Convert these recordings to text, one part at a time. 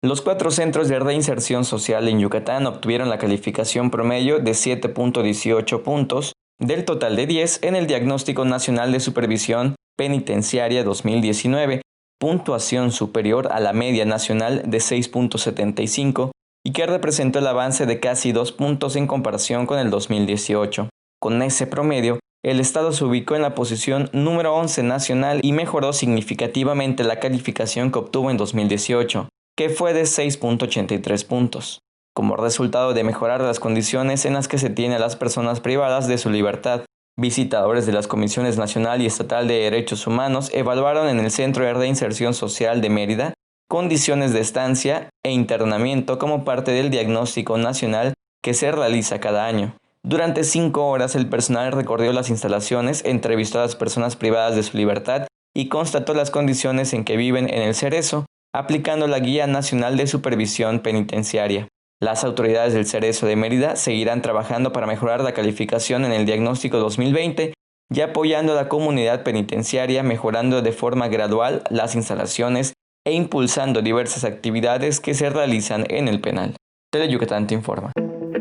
Los 4 centros de reinserción social en Yucatán obtuvieron la calificación promedio de 7.18 puntos, del total de 10 en el Diagnóstico Nacional de Supervisión Penitenciaria 2019, puntuación superior a la media nacional de 6.75 y que representó el avance de casi 2 puntos en comparación con el 2018. Con ese promedio, el estado se ubicó en la posición número 11 nacional y mejoró significativamente la calificación que obtuvo en 2018, que fue de 6.83 puntos, como resultado de mejorar las condiciones en las que se tiene a las personas privadas de su libertad. Visitadores de las Comisiones Nacional y Estatal de Derechos Humanos evaluaron en el Centro de Reinserción Social de Mérida condiciones de estancia e internamiento como parte del diagnóstico nacional que se realiza cada año. Durante 5 horas el personal recorrió las instalaciones, entrevistó a las personas privadas de su libertad y constató las condiciones en que viven en el Cerezo, aplicando la Guía Nacional de Supervisión Penitenciaria. Las autoridades del Cerezo de Mérida seguirán trabajando para mejorar la calificación en el diagnóstico 2020 y apoyando a la comunidad penitenciaria, mejorando de forma gradual las instalaciones e impulsando diversas actividades que se realizan en el penal. Teleyucatán te informa.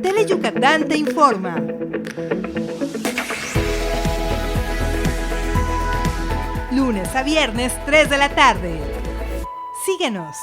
Teleyucatán te informa. Lunes a viernes, 3 de la tarde. Síguenos.